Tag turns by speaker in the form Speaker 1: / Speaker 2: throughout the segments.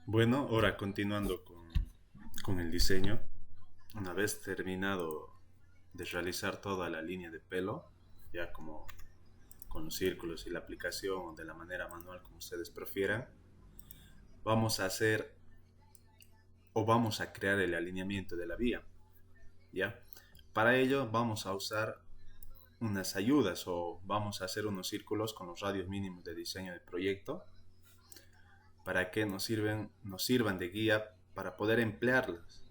Speaker 1: Bueno, ahora continuando con el diseño, una vez terminado de realizar toda la línea de pelo, ya como con los círculos y la aplicación o de la manera manual como ustedes prefieran, vamos a hacer o vamos a crear el alineamiento de la vía, ¿ya? Para ello vamos a usar unas ayudas o vamos a hacer unos círculos con los radios mínimos de diseño de proyecto para que nos sirvan de guía para poder emplearlas,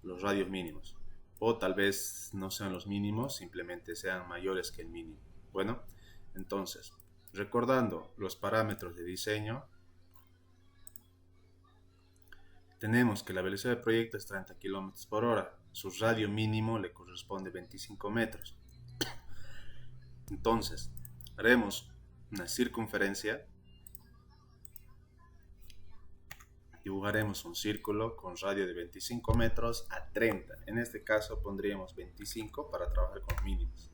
Speaker 1: los radios mínimos. O tal vez no sean los mínimos, simplemente sean mayores que el mínimo. Bueno, entonces, recordando los parámetros de diseño, tenemos que la velocidad del proyecto es 30 km por hora. Su radio mínimo le corresponde 25 metros. Entonces, haremos una circunferencia. Dibujaremos un círculo con radio de 25 metros a 30. En este caso pondríamos 25 para trabajar con mínimos.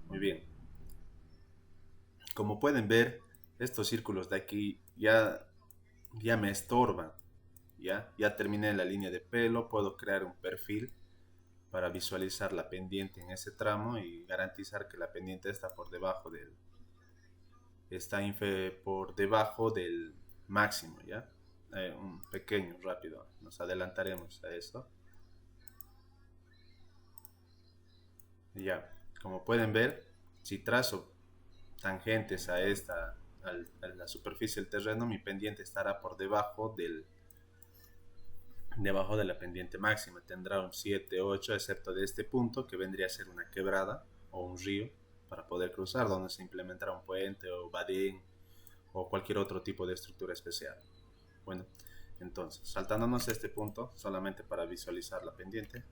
Speaker 1: Muy bien. Como pueden ver, estos círculos de aquí ya me estorban. Ya terminé la línea de pelo. Puedo crear un perfil para visualizar la pendiente en ese tramo y garantizar que la pendiente por debajo del máximo, ¿ya? Un pequeño, rápido, nos adelantaremos a esto. Ya, como pueden ver, si trazo tangentes a la superficie del terreno, mi pendiente estará debajo de la pendiente máxima. Tendrá un 7, 8, excepto de este punto que vendría a ser una quebrada o un río para poder cruzar, donde se implementará un puente o badén o cualquier otro tipo de estructura especial. Bueno, entonces, saltándonos a este punto, solamente para visualizar la pendiente,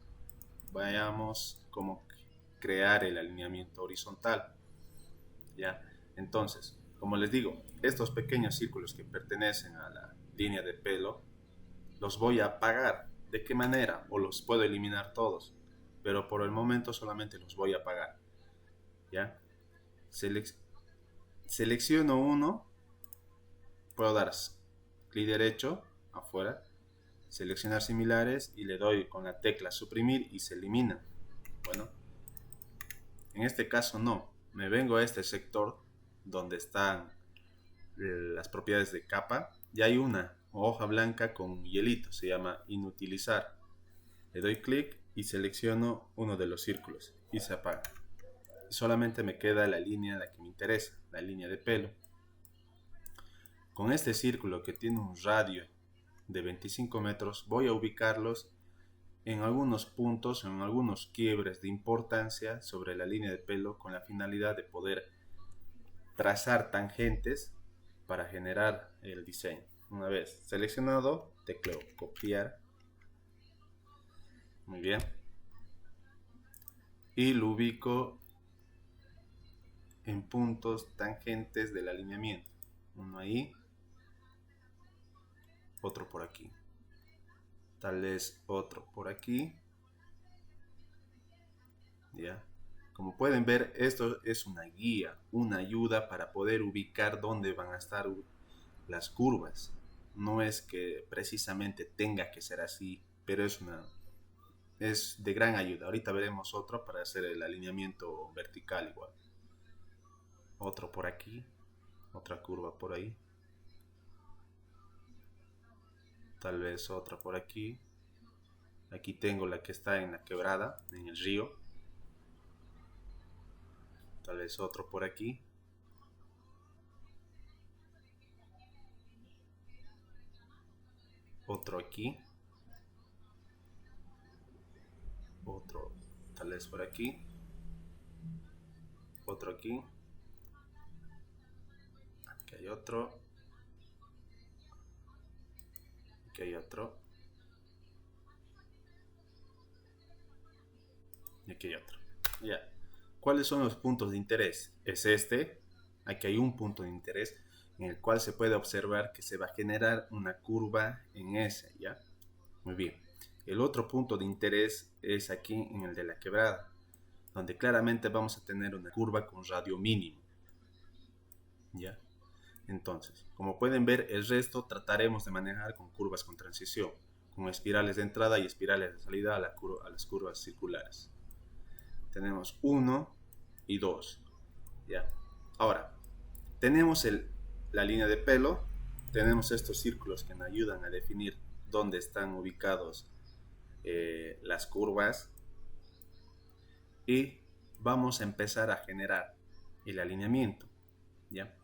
Speaker 1: vayamos cómo crear el alineamiento horizontal. ¿Ya? Entonces, como les digo, estos pequeños círculos que pertenecen a la línea de pelo, los voy a apagar. ¿De qué manera? O los puedo eliminar todos, pero por el momento solamente los voy a apagar. ¿Ya? Selec Selecciono uno, puedo dar clic derecho afuera, seleccionar similares y le doy con la tecla suprimir y se elimina. Bueno, en este caso no, me vengo a este sector donde están las propiedades de capa y hay una hoja blanca con hielito, se llama inutilizar. Le doy clic y selecciono uno de los círculos y se apaga. Y solamente me queda la línea la que me interesa, la línea de pelo. Con este círculo que tiene un radio de 25 metros voy a ubicarlos en algunos puntos, en algunos quiebres de importancia sobre la línea de pelo con la finalidad de poder trazar tangentes para generar el diseño. Una vez seleccionado, tecleo copiar. Muy bien. Y lo ubico en puntos tangentes del alineamiento. Uno ahí, otro por aquí. Tal vez otro por aquí. ¿Ya? Como pueden ver, esto es una guía, una ayuda para poder ubicar dónde van a estar las curvas. No es que precisamente tenga que ser así, pero es de gran ayuda. Ahorita veremos otro para hacer el alineamiento vertical igual. Otro por aquí, otra curva por ahí. Tal vez otra por aquí. Aquí tengo la que está en la quebrada, en el río. Tal vez otro por aquí. Otro aquí. Otro tal vez por aquí. Otro aquí. Aquí hay otro. Aquí hay otro. Y aquí hay otro. Ya. ¿Cuáles son los puntos de interés? Es este. Aquí hay un punto de interés en el cual se puede observar que se va a generar una curva en ese, ¿ya? Muy bien. El otro punto de interés es aquí en el de la quebrada, donde claramente vamos a tener una curva con radio mínimo, ¿ya? Entonces, como pueden ver, el resto trataremos de manejar con curvas con transición, con espirales de entrada y espirales de salida a las curvas circulares. Tenemos 1 y 2. ¿Ya? Ahora, tenemos la línea de pelo, tenemos estos círculos que nos ayudan a definir dónde están ubicados las curvas, y vamos a empezar a generar el alineamiento, ¿ya?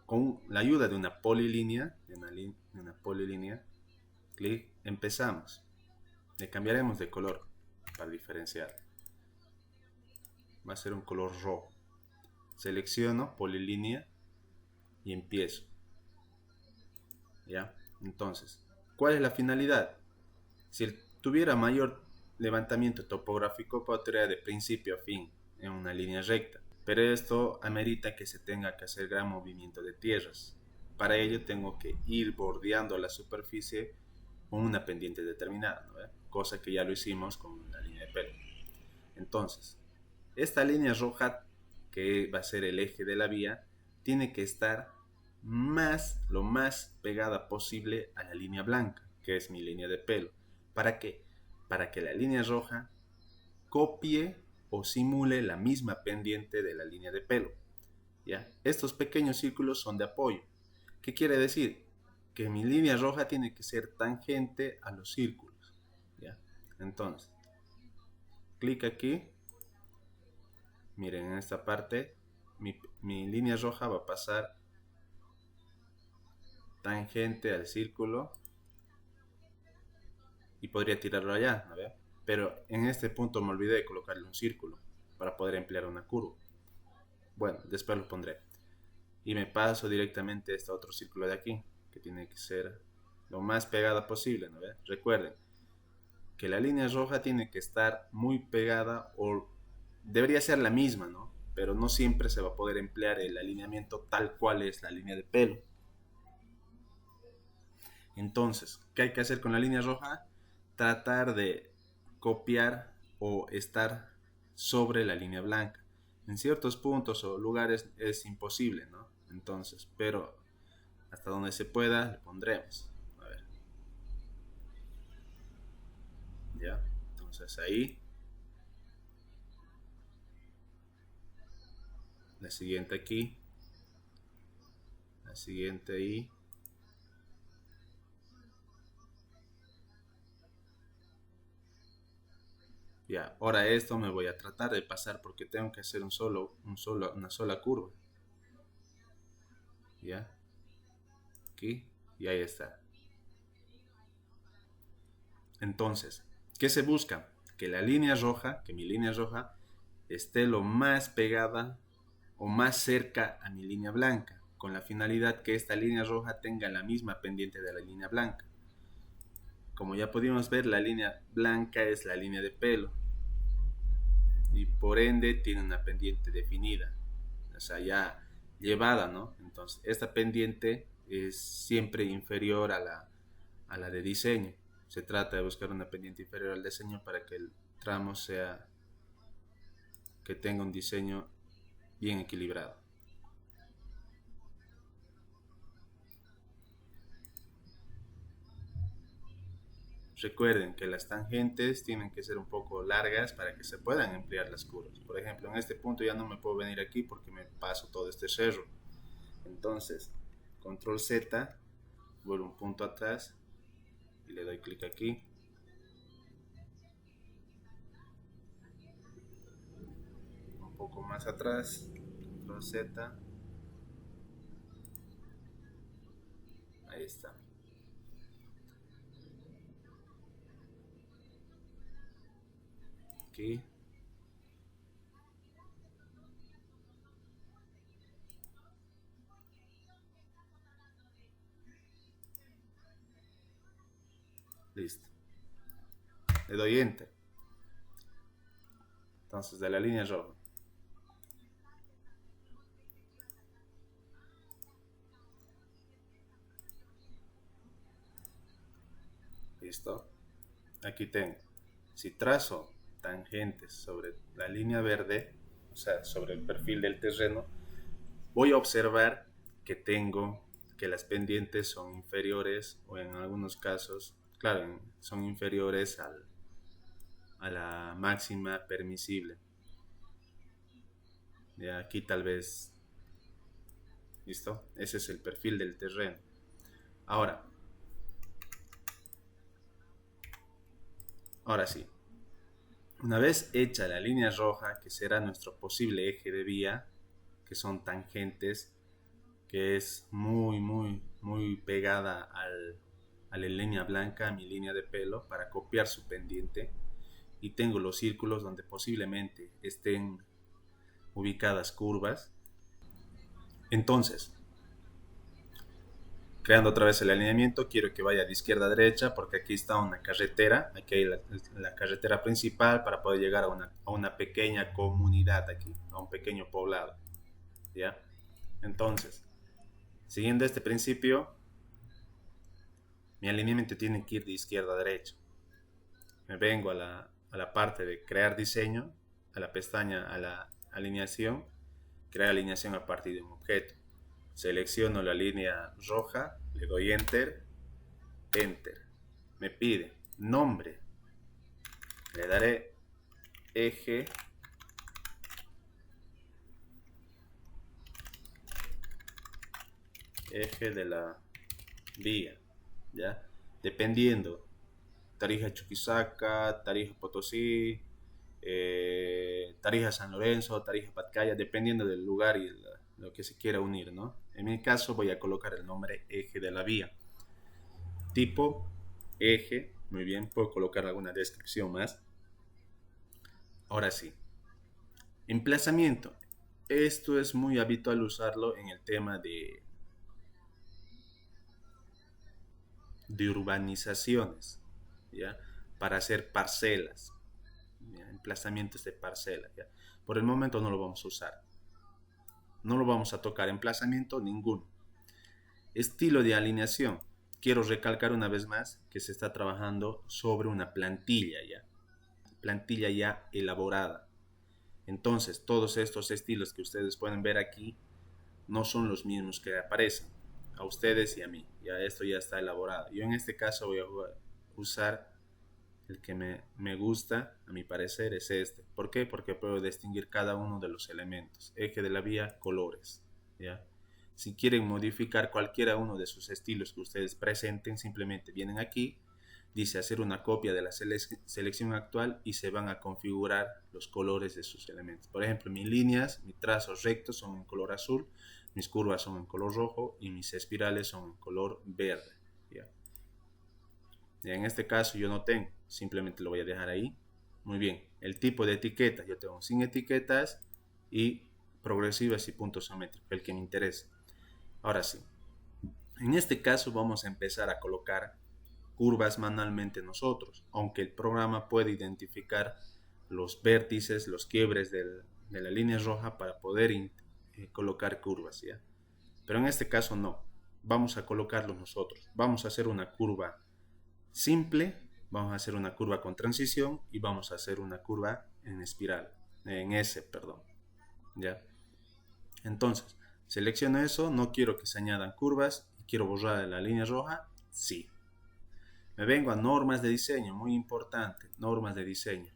Speaker 1: Con la ayuda de una polilínea, clic, empezamos. Le cambiaremos de color para diferenciar. Va a ser un color rojo. Selecciono polilínea y empiezo. ¿Ya? Entonces, ¿cuál es la finalidad? Si tuviera mayor levantamiento topográfico, podría de principio a fin en una línea recta, pero esto amerita que se tenga que hacer gran movimiento de tierras. Para ello tengo que ir bordeando la superficie con una pendiente determinada, ¿no? Cosa que ya lo hicimos con la línea de pelo. Entonces, esta línea roja, que va a ser el eje de la vía, tiene que estar lo más pegada posible a la línea blanca, que es mi línea de pelo. ¿Para qué? Para que la línea roja copie o simule la misma pendiente de la línea de pelo. ¿Ya? Estos pequeños círculos son de apoyo. ¿Qué quiere decir? Que mi línea roja tiene que ser tangente a los círculos. ¿Ya? Entonces, clic aquí. Miren, en esta parte, mi línea roja va a pasar tangente al círculo y podría tirarlo allá, ¿no? Pero en este punto me olvidé de colocarle un círculo para poder emplear una curva. Bueno, después lo pondré. Y me paso directamente a este otro círculo de aquí, que tiene que ser lo más pegada posible, ¿no? Recuerden que la línea roja tiene que estar muy pegada, o debería ser la misma, ¿no? Pero no siempre se va a poder emplear el alineamiento tal cual es la línea de pelo. Entonces, ¿qué hay que hacer con la línea roja? Tratar de copiar o estar sobre la línea blanca. En ciertos puntos o lugares es imposible, ¿no? Entonces, pero hasta donde se pueda le pondremos. A ver. Ya, entonces ahí. La siguiente aquí. La siguiente ahí. Ya, ahora esto me voy a tratar de pasar porque tengo que hacer una sola curva. Ya, aquí y ahí está. Entonces, ¿qué se busca? Que la línea roja, que mi línea roja esté lo más pegada o más cerca a mi línea blanca, con la finalidad que esta línea roja tenga la misma pendiente de la línea blanca. Como ya pudimos ver, la línea blanca es la línea de pelo y por ende tiene una pendiente definida, o sea, ya llevada, ¿no? Entonces, esta pendiente es siempre inferior a la de diseño. Se trata de buscar una pendiente inferior al diseño para que el tramo que tenga un diseño bien equilibrado. Recuerden que las tangentes tienen que ser un poco largas para que se puedan emplear las curvas. Por ejemplo, en este punto ya no me puedo venir aquí porque me paso todo este cerro. Entonces, control Z, vuelvo un punto atrás y le doy clic aquí. Un poco más atrás, control Z. Ahí está. Aquí. Listo. Le doy Enter. Entonces, de la línea roja. Listo. Aquí tengo. Si trazo tangentes sobre la línea verde, o sea, sobre el perfil del terreno, voy a observar que tengo que las pendientes son inferiores o en algunos casos, claro, son inferiores a la máxima permisible. Ya aquí tal vez, ¿listo? Ese es el perfil del terreno. Ahora sí, una vez hecha la línea roja, que será nuestro posible eje de vía, que son tangentes, que es muy pegada a la línea blanca, a mi línea de pelo, para copiar su pendiente. Y tengo los círculos donde posiblemente estén ubicadas curvas. Entonces, creando otra vez el alineamiento, quiero que vaya de izquierda a derecha porque aquí está una carretera, aquí hay la carretera principal para poder llegar a una pequeña comunidad aquí, a un pequeño poblado, ¿ya? Entonces, siguiendo este principio, mi alineamiento tiene que ir de izquierda a derecha. Me vengo a la parte de crear diseño, a la pestaña, a la alineación, crear alineación a partir de un objeto. Selecciono la línea roja, le doy enter, enter. Me pide nombre, le daré eje de la vía, ¿ya? Dependiendo, Tarija Chuquisaca, Tarija Potosí, Tarija San Lorenzo, Tarija Patcaya, dependiendo del lugar y lo que se quiera unir, ¿no? En mi caso voy a colocar el nombre eje de la vía. Tipo, eje, muy bien, puedo colocar alguna descripción más. Ahora sí, emplazamiento. Esto es muy habitual usarlo en el tema de urbanizaciones, ¿ya? Para hacer parcelas, ¿ya? Emplazamientos de parcelas, ¿ya? Por el momento no lo vamos a usar. No lo vamos a tocar, emplazamiento ninguno. Estilo de alineación. Quiero recalcar una vez más que se está trabajando sobre una plantilla ya elaborada. Entonces, todos estos estilos que ustedes pueden ver aquí no son los mismos que aparecen a ustedes y a mí. Ya esto ya está elaborado. Yo en este caso voy a usar el que me gusta, a mi parecer, es este. ¿Por qué? Porque puedo distinguir cada uno de los elementos. Eje de la vía, colores, ¿ya? Si quieren modificar cualquiera uno de sus estilos que ustedes presenten, simplemente vienen aquí, dice hacer una copia de la selección actual y se van a configurar los colores de sus elementos. Por ejemplo, mis líneas, mis trazos rectos son en color azul, mis curvas son en color rojo y mis espirales son en color verde, ¿ya? Y en este caso yo no tengo, simplemente lo voy a dejar ahí. Muy bien, el tipo de etiqueta, yo tengo sin etiquetas y progresivas y puntos geométricos, el que me interesa. Ahora sí, en este caso vamos a empezar a colocar curvas manualmente nosotros, aunque el programa puede identificar los vértices, los quiebres de la línea roja para poder colocar curvas, ¿ya? Pero en este caso no, vamos a colocarlo nosotros. Vamos a hacer una curva simple, vamos a hacer una curva con transición y vamos a hacer una curva en espiral, en S, perdón, ¿ya? Entonces, selecciono eso, no quiero que se añadan curvas, quiero borrar la línea roja, sí. Me vengo a normas de diseño, muy importante, normas de diseño.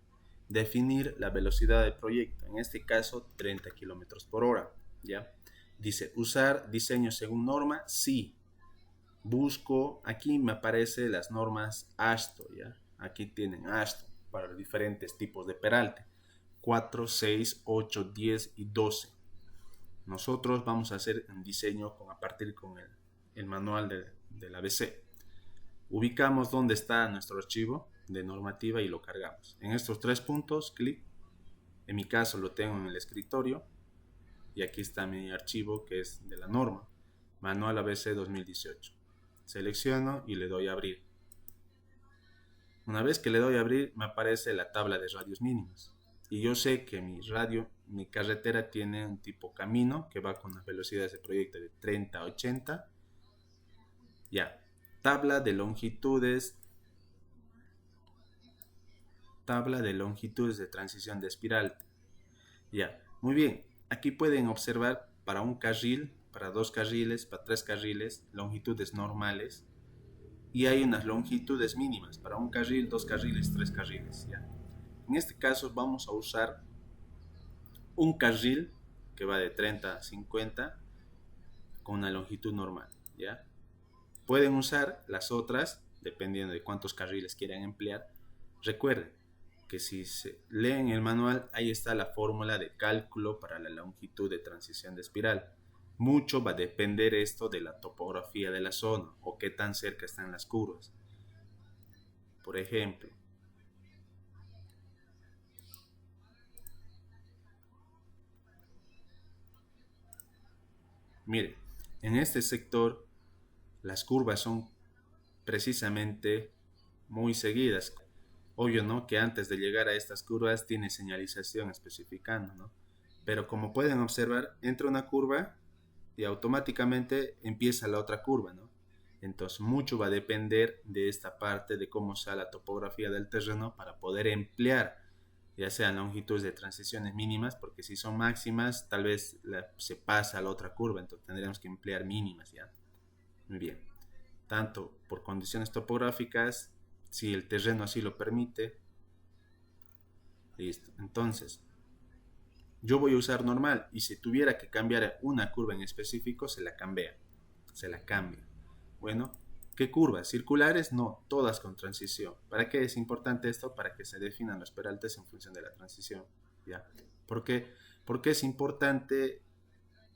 Speaker 1: Definir la velocidad del proyecto, en este caso 30 kilómetros por hora, ¿ya? Dice, usar diseño según norma, sí. Busco, aquí me aparecen las normas ASTO, ¿ya? Aquí tienen ASTO para los diferentes tipos de peralte. 4, 6, 8, 10 y 12. Nosotros vamos a hacer un diseño a partir con el manual del ABC. Ubicamos dónde está nuestro archivo de normativa y lo cargamos. En estos tres puntos, clic. En mi caso lo tengo en el escritorio. Y aquí está mi archivo que es de la norma. Manual ABC 2018. Selecciono y le doy a abrir. Una vez que le doy a abrir, me aparece la tabla de radios mínimos. Y yo sé que mi carretera tiene un tipo camino que va con las velocidades de proyecto de 30 a 80. Ya. Tabla de longitudes de transición de espiral. Ya. Muy bien. Aquí pueden observar para para 2 carriles, para 3 carriles, longitudes normales, y hay unas longitudes mínimas para 1 carril, 2 carriles, 3 carriles, ¿ya? En este caso vamos a usar un carril que va de 30 a 50 con una longitud normal, ¿ya? Pueden usar las otras dependiendo de cuántos carriles quieran emplear. Recuerden que si se leen el manual, ahí está la fórmula de cálculo para la longitud de transición de espiral. Mucho va a depender esto de la topografía de la zona o qué tan cerca están las curvas. Por ejemplo, mire, en este sector las curvas son precisamente muy seguidas. Obvio, ¿no? Que antes de llegar a estas curvas tiene señalización especificando, ¿no? Pero como pueden observar, entra una curva y automáticamente empieza la otra curva, ¿no? Entonces mucho va a depender de esta parte, de cómo sea la topografía del terreno para poder emplear ya sean longitudes de transiciones mínimas, porque si son máximas tal vez se pasa a la otra curva, entonces tendríamos que emplear mínimas, ¿ya? Muy bien, tanto por condiciones topográficas, si el terreno así lo permite. Listo, entonces yo voy a usar normal, y si tuviera que cambiar una curva en específico, se la cambia. Bueno, ¿qué curvas? Circulares, no, todas con transición. ¿Para qué es importante esto? Para que se definan los peraltes en función de la transición, ¿ya? ¿Por qué? Porque es importante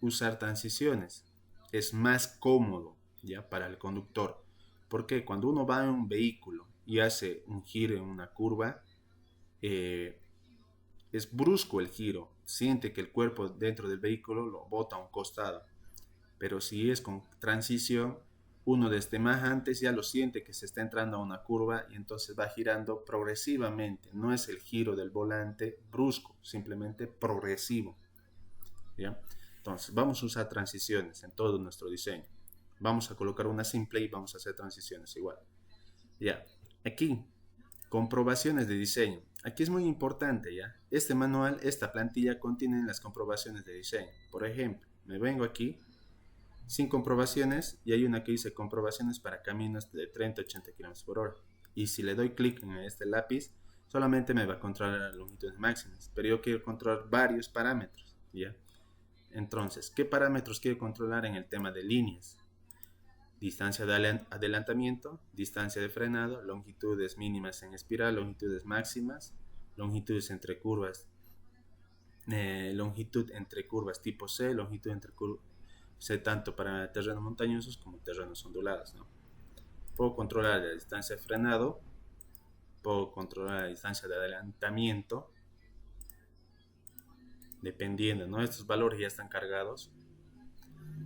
Speaker 1: usar transiciones. Es más cómodo, ¿ya? Para el conductor. Porque cuando uno va en un vehículo y hace un giro en una curva, es brusco el giro, siente que el cuerpo dentro del vehículo lo bota a un costado, pero si es con transición, uno desde más antes ya lo siente que se está entrando a una curva y entonces va girando progresivamente, no es el giro del volante brusco, simplemente progresivo, ¿ya? Entonces vamos a usar transiciones en todo nuestro diseño, vamos a colocar una simple y vamos a hacer transiciones igual, ¿ya? Aquí comprobaciones de diseño. Aquí es muy importante, ¿ya? Este manual, esta plantilla contiene las comprobaciones de diseño. Por ejemplo, me vengo aquí, sin comprobaciones, y hay una que dice comprobaciones para caminos de 30 a 80 km/h. Y si le doy clic en este lápiz, solamente me va a controlar las longitudes máximas. Pero yo quiero controlar varios parámetros, ¿ya? Entonces, ¿qué parámetros quiero controlar en el tema de líneas? Distancia de adelantamiento, distancia de frenado, longitudes mínimas en espiral, longitudes máximas, longitudes entre curvas, longitud entre curvas tipo C, longitud entre curvas C tanto para terrenos montañosos como terrenos ondulados, ¿no? Puedo controlar la distancia de frenado, puedo controlar la distancia de adelantamiento, dependiendo, ¿no? Estos valores ya están cargados.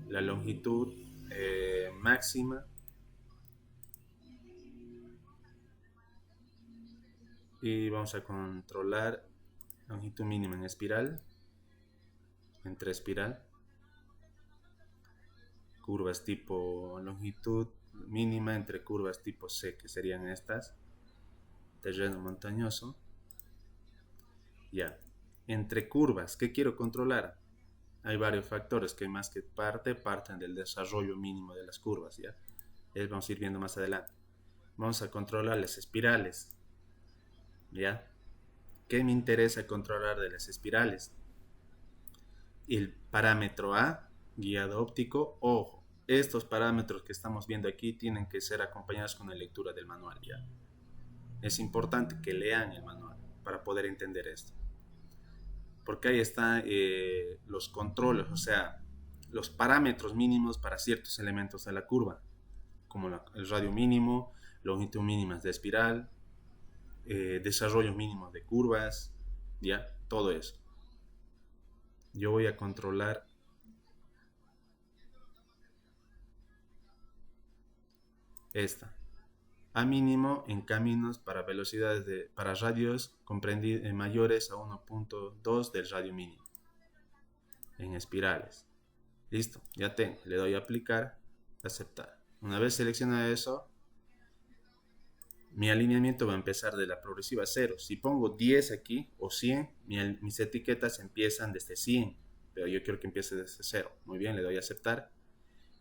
Speaker 1: La longitud máxima, y vamos a controlar longitud mínima en espiral, entre espiral, curvas tipo longitud mínima entre curvas tipo C, que serían estas, terreno montañoso, ya. Entre curvas, ¿qué quiero controlar? Hay varios factores que más que parten del desarrollo mínimo de las curvas, ya. Vamos a ir viendo más adelante. Vamos a controlar las espirales, ya. ¿Qué me interesa controlar de las espirales? El parámetro A, guiado óptico. Ojo, estos parámetros que estamos viendo aquí tienen que ser acompañados con la lectura del manual, ya. Es importante que lean el manual para poder entender esto, porque ahí están los controles, o sea, los parámetros mínimos para ciertos elementos de la curva, como el radio mínimo, longitud mínimas de espiral, desarrollo mínimo de curvas, ya, todo eso. Yo voy a controlar esta. A mínimo en caminos para velocidades para radios mayores a 1.2 del radio mínimo. En espirales. Listo, ya tengo. Le doy a aplicar, aceptar. Una vez seleccionado eso, mi alineamiento va a empezar de la progresiva 0. Si pongo 10 aquí o 100, mis etiquetas empiezan desde 100, pero yo quiero que empiece desde 0. Muy bien, le doy a aceptar.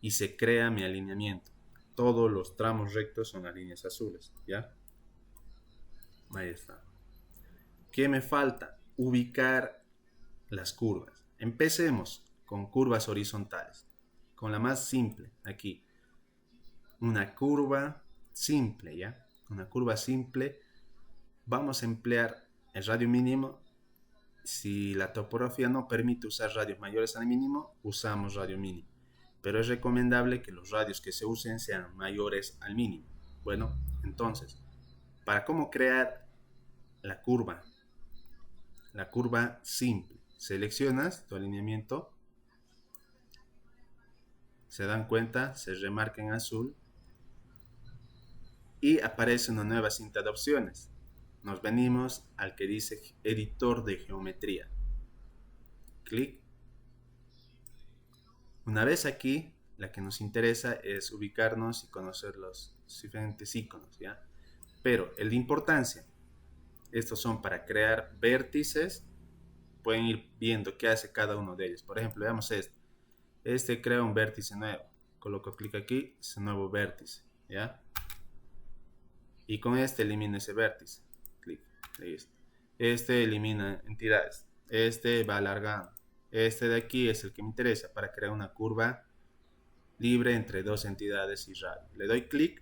Speaker 1: y se crea mi alineamiento. Todos los tramos rectos son las líneas azules, ¿ya? Ahí está. ¿Qué me falta? Ubicar las curvas. Empecemos con curvas horizontales. Con la más simple, aquí. Una curva simple, ¿ya? Una curva simple. Vamos a emplear el radio mínimo. Si la topografía no permite usar radios mayores al mínimo, usamos radio mínimo. Pero es recomendable que los radios que se usen sean mayores al mínimo. Bueno, entonces, para cómo crear la curva simple, seleccionas tu alineamiento, se dan cuenta, se remarca en azul y aparece una nueva cinta de opciones. Nos venimos al que dice editor de geometría. Clic. Una vez aquí, la que nos interesa es ubicarnos y conocer los diferentes iconos, ¿ya? Pero el de importancia, estos son para crear vértices. Pueden ir viendo qué hace cada uno de ellos. Por ejemplo, veamos este. Este crea un vértice nuevo. Coloco clic aquí, es un nuevo vértice, ¿ya? Y con este elimino ese vértice. Clic, listo. Este elimina entidades. Este va alargando. Este de aquí es el que me interesa para crear una curva libre entre dos entidades y radio. Le doy clic,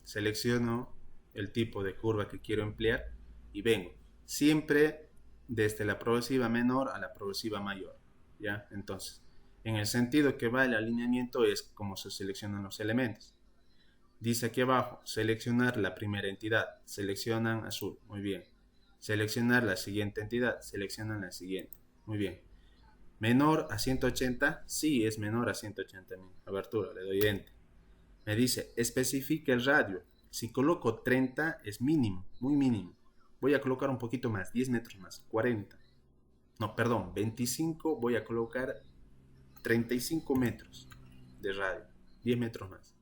Speaker 1: selecciono el tipo de curva que quiero emplear y vengo. Siempre desde la progresiva menor a la progresiva mayor, ¿ya? Entonces, en el sentido que va el alineamiento es como se seleccionan los elementos. Dice aquí abajo, seleccionar la primera entidad, seleccionan azul, muy bien. Seleccionar la siguiente entidad, seleccionan la siguiente, muy bien. Menor a 180, sí es menor a 180 mi abertura, le doy enter. Me dice, especifique el radio. Si coloco 30 es mínimo, muy mínimo. Voy a colocar un poquito más, 10 metros más, 40. No, perdón, 25, voy a colocar 35 metros de radio, 10 metros más.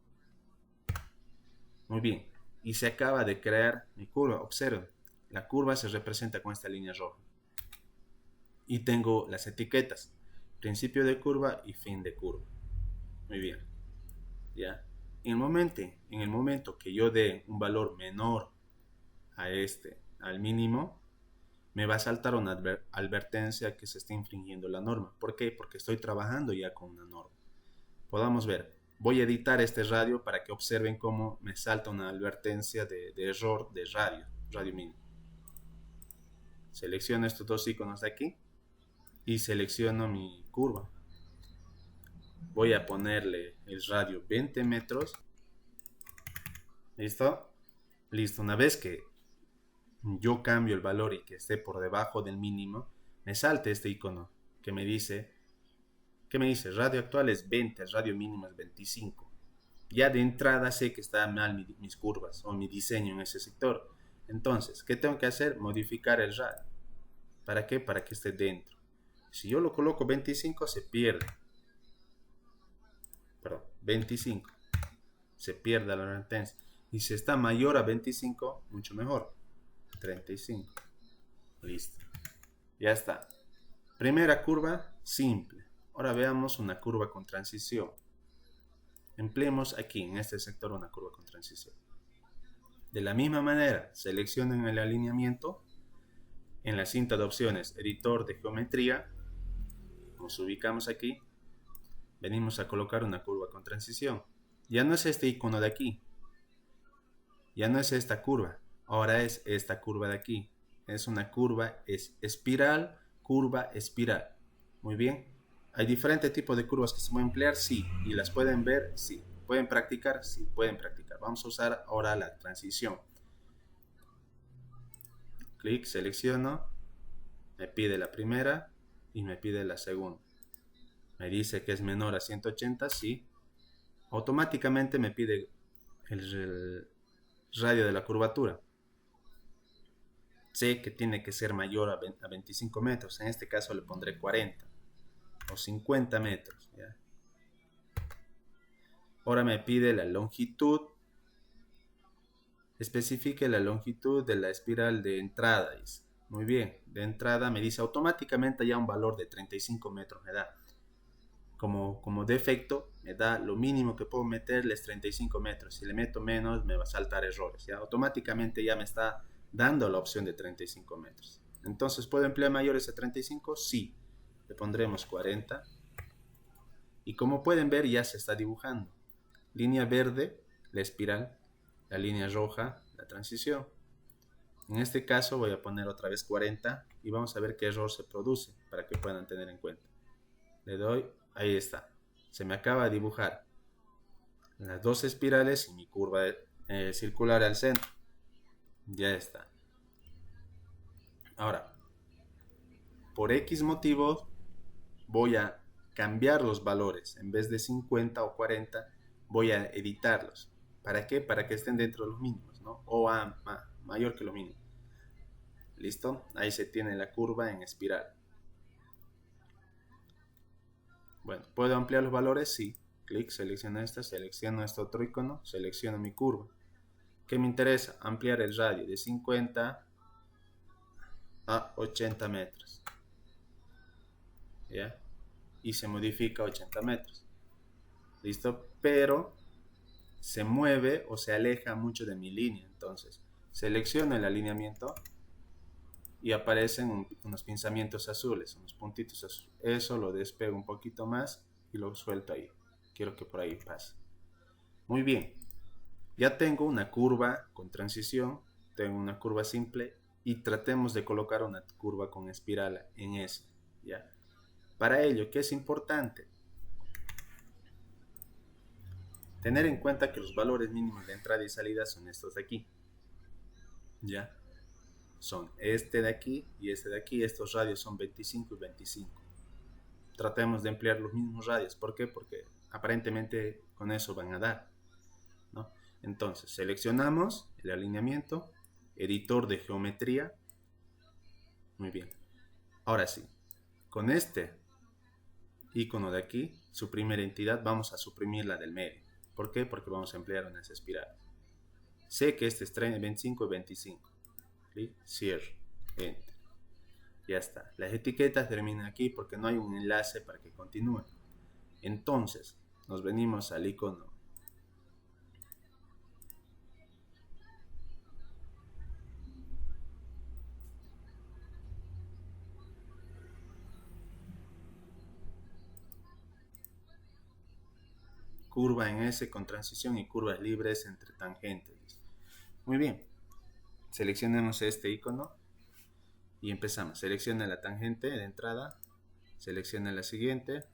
Speaker 1: Muy bien, y se acaba de crear mi curva. Observen, la curva se representa con esta línea roja. Y tengo las etiquetas, principio de curva y fin de curva. Muy bien, ¿ya? En el momento que yo dé un valor menor a al mínimo, me va a saltar una advertencia que se está infringiendo la norma. ¿Por qué? Porque estoy trabajando ya con una norma. Podamos ver, voy a editar este radio para que observen cómo me salta una advertencia de error de radio mínimo. Selecciono estos dos iconos de aquí y selecciono mi curva. Voy a ponerle el radio 20 metros. ¿Listo? Listo. Una vez que yo cambio el valor y que esté por debajo del mínimo, me salta este icono que me dice, ¿qué me dice? Radio actual es 20, el radio mínimo es 25. Ya de entrada sé que está mal mis curvas o mi diseño en ese sector. Entonces, ¿qué tengo que hacer? Modificar el radio. ¿Para qué? Para que esté dentro. Si yo lo coloco 25, se pierde. Perdón, 25. Se pierde la advertencia. Y si está mayor a 25, mucho mejor. 35. Listo. Ya está. Primera curva, simple. Ahora veamos una curva con transición. Empleemos aquí, en este sector, una curva con transición. De la misma manera, seleccionen el alineamiento. En la cinta de opciones, editor de geometría, nos ubicamos aquí. Venimos a colocar una curva con transición. Ya no es este icono de aquí. Ya no es esta curva. Ahora es esta curva de aquí. Es una curva, es espiral, curva, espiral. Muy bien. ¿Hay diferentes tipos de curvas que se pueden emplear? Sí. ¿Y las pueden ver? Sí. ¿Pueden practicar? Sí, pueden practicar. Vamos a usar ahora la transición. Clic, selecciono. Me pide la primera y me pide la segunda. Me dice que es menor a 180, sí. Automáticamente me pide el radio de la curvatura. Sé que tiene que ser mayor a 25 metros. En este caso le pondré 40 o 50 metros. ¿Ya? Ahora me pide la longitud. Especifique la longitud de la espiral de entrada. Dice. Muy bien. De entrada me dice automáticamente ya un valor de 35 metros de edad. como defecto, me da lo mínimo que puedo meterle es 35 metros. Si le meto menos, me va a saltar errores. ¿Ya? Automáticamente ya me está dando la opción de 35 metros. Entonces, ¿puedo emplear mayores a 35? Sí. Le pondremos 40. Y como pueden ver, ya se está dibujando. Línea verde, la espiral. La línea roja, la transición. En este caso voy a poner otra vez 40 y vamos a ver qué error se produce para que puedan tener en cuenta. Le doy, ahí está. Se me acaba de dibujar las dos espirales y mi curva circular al centro. Ya está. Ahora, por X motivos voy a cambiar los valores. En vez de 50 o 40, voy a editarlos. ¿Para qué? Para que estén dentro de los mínimos, ¿no? O mayor que lo mínimo. ¿Listo? Ahí se tiene la curva en espiral. Bueno, ¿puedo ampliar los valores? Sí. Clic, selecciono este otro icono, selecciono mi curva. ¿Qué me interesa? Ampliar el radio de 50 a 80 metros. ¿Ya? Y se modifica a 80 metros. ¿Listo? Pero se mueve o se aleja mucho de mi línea. Entonces, selecciono el alineamiento y aparecen unos pinzamientos azules, unos puntitos azules. Eso lo despego un poquito más y lo suelto ahí. Quiero que por ahí pase. Muy bien. Ya tengo una curva con transición, tengo una curva simple y tratemos de colocar una curva con espiral en ese. ¿Ya? Para ello, ¿qué es importante? Tener en cuenta que los valores mínimos de entrada y salida son estos de aquí. ¿Ya? Son este de aquí y este de aquí. Estos radios son 25 y 25. Tratemos de emplear los mismos radios. ¿Por qué? Porque aparentemente con eso van a dar, ¿no? Entonces, seleccionamos el alineamiento, editor de geometría. Muy bien. Ahora sí, con este icono de aquí, su primera entidad, vamos a suprimir la del medio. ¿Por qué? Porque vamos a emplear unas espirales. Sé que este es 25 y 25. ¿Sí? Cierro. Enter. Ya está. Las etiquetas terminan aquí porque no hay un enlace para que continúen. Entonces, nos venimos al icono curva en S con transición y curvas libres entre tangentes. Muy bien. Seleccionemos este icono y empezamos. Selecciona la tangente de entrada, selecciona la siguiente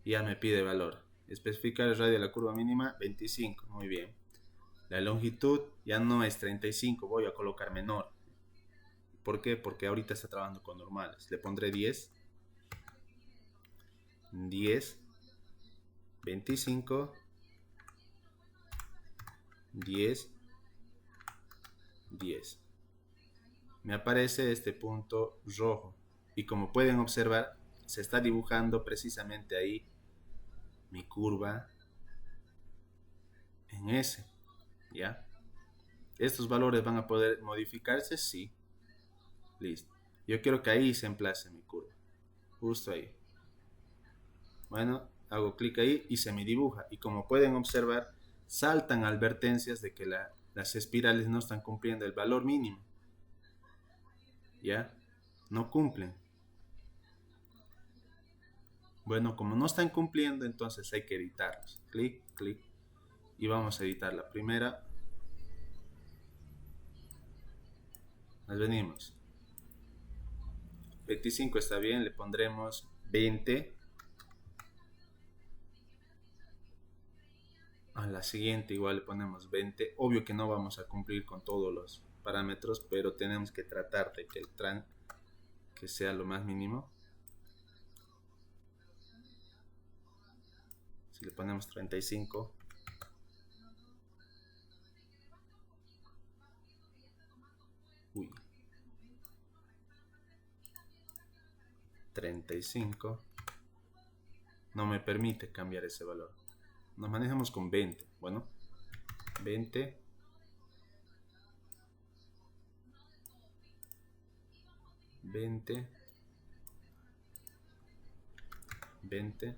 Speaker 1: y ya me pide valor. Especificar el radio de la curva mínima 25, muy bien. La longitud ya no es 35, voy a colocar menor. ¿Por qué? Porque ahorita está trabajando con normales. Le pondré 10, 10, 25, 10, 10. Me aparece este punto rojo y como pueden observar se está dibujando precisamente ahí mi curva en S. ¿Ya? ¿Estos valores van a poder modificarse? Sí. Listo. Yo quiero que ahí se emplace mi curva. Justo ahí. Bueno, hago clic ahí y se me dibuja. Y como pueden observar, saltan advertencias de que las espirales no están cumpliendo el valor mínimo. ¿Ya? No cumplen. Bueno, como no están cumpliendo, entonces hay que editarlos. Clic, clic. Y vamos a editar la primera. Nos venimos. 25 está bien, le pondremos 20. A la siguiente igual le ponemos 20. Obvio que no vamos a cumplir con todos los parámetros, pero tenemos que tratar de que el que sea lo más mínimo. Si le ponemos 35, uy, 35, no me permite cambiar ese valor. Nos manejamos con 20. Bueno, 20, 20, 20,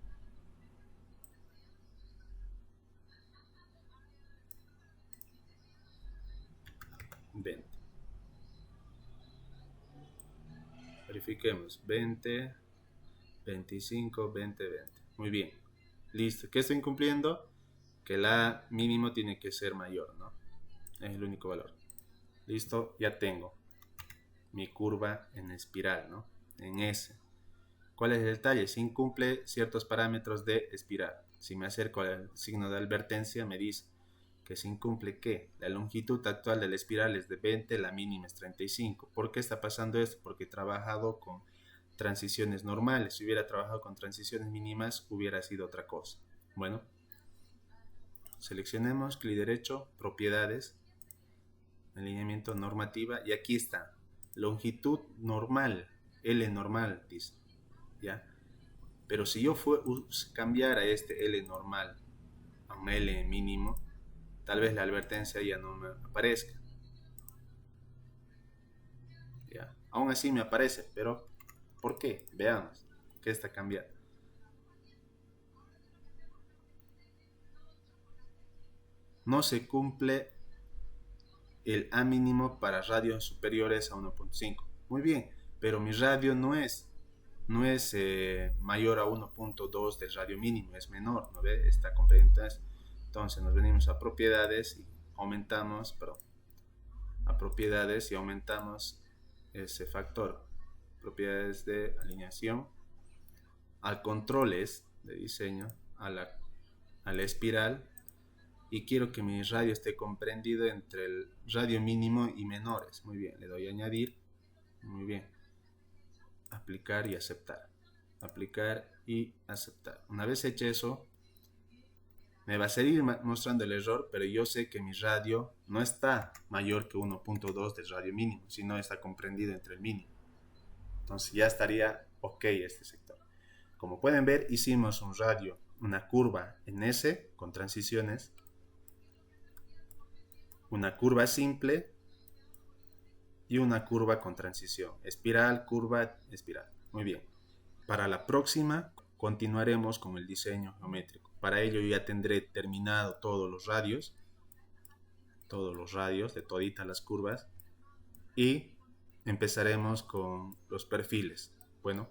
Speaker 1: verifiquemos. 20, 25, 20, 20. Muy bien. Listo. ¿Qué estoy incumpliendo? Que la mínimo tiene que ser mayor, ¿no? Es el único valor. Listo, ya tengo mi curva en espiral, ¿no? En S. ¿Cuál es el detalle? Si incumple ciertos parámetros de espiral. Si me acerco al signo de advertencia, me dice que se incumple que la longitud actual de la espiral es de 20, la mínima es 35. ¿Por qué está pasando esto? Porque he trabajado con transiciones normales. Si hubiera trabajado con transiciones mínimas, hubiera sido otra cosa. Bueno, seleccionemos clic derecho, propiedades, alineamiento, normativa, y aquí está, longitud normal, L normal, dice, ¿ya? Pero si yo cambiara este L normal a un L mínimo, tal vez la advertencia ya no me aparezca. ¿Ya? Aún así me aparece, pero ¿por qué? Veamos, ¿qué está cambiando? No se cumple el A mínimo para radios superiores a 1.5. Muy bien, pero mi radio no es mayor a 1.2 del radio mínimo, es menor, ¿no ve? Está comprendido. Entonces nos venimos a propiedades y aumentamos, a propiedades y aumentamos ese factor. Propiedades de alineación, al controles de diseño, a la espiral, y quiero que mi radio esté comprendido entre el radio mínimo y menores. Muy bien, le doy a añadir. Muy bien. Aplicar y aceptar. Aplicar y aceptar. Una vez hecho eso, me va a seguir mostrando el error, pero yo sé que mi radio no está mayor que 1.2 del radio mínimo, sino está comprendido entre el mínimo. Entonces ya estaría ok este sector. Como pueden ver, hicimos un radio, una curva en S con transiciones, una curva simple y una curva con transición. Espiral, curva, espiral. Muy bien. Para la próxima continuaremos con el diseño geométrico. Para ello ya tendré terminado todos los radios de toditas las curvas, y empezaremos con los perfiles. Bueno,